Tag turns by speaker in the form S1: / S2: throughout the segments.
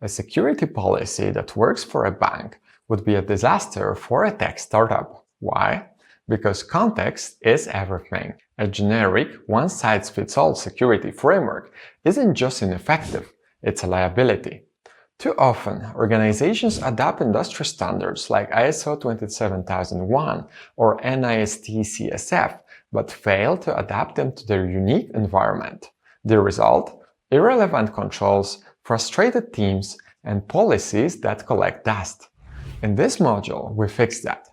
S1: A security policy that works for a bank would be a disaster for a tech startup. Why? Because context is everything. A generic, one-size-fits-all security framework isn't just ineffective, it's a liability. Too often, organizations adopt industry standards like ISO 27001 or NIST CSF, but fail to adapt them to their unique environment. The result? Irrelevant controls, frustrated teams, and policies that collect dust. In this module, we fix that.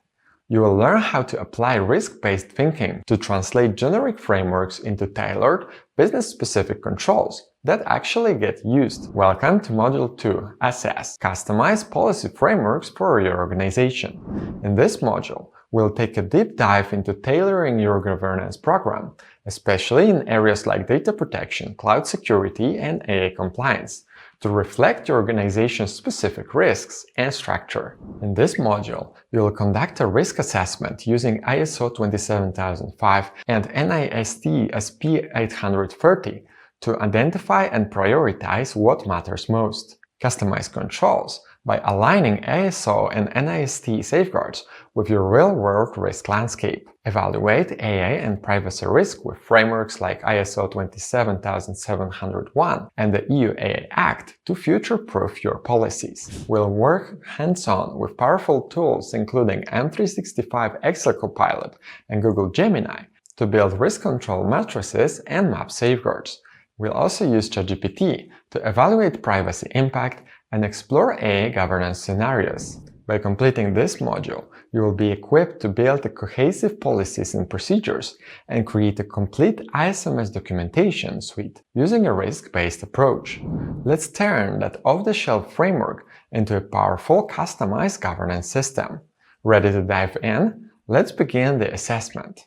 S1: You will learn how to apply risk-based thinking to translate generic frameworks into tailored, business-specific controls that actually get used. Welcome to Module 2, Assess. Customize policy frameworks for your organization. In this module, we'll take a deep dive into tailoring your governance program, especially in areas like data protection, cloud security, and AI compliance, to reflect your organization's specific risks and structure. In this module, you will conduct a risk assessment using ISO 27005 and NIST SP 830 to identify and prioritize what matters most. Customize controls by aligning ISO and NIST safeguards with your real-world risk landscape. Evaluate AI and privacy risk with frameworks like ISO 27701 and the EU AI Act to future-proof your policies. We'll work hands-on with powerful tools including M365 Excel Copilot and Google Gemini to build risk control matrices and map safeguards. We'll also use ChatGPT to evaluate privacy impact and explore AI governance scenarios. By completing this module, you will be equipped to build a cohesive policies and procedures and create a complete ISMS documentation suite using a risk-based approach. Let's turn that off-the-shelf framework into a powerful, customized governance system. Ready to dive in? Let's begin the assessment.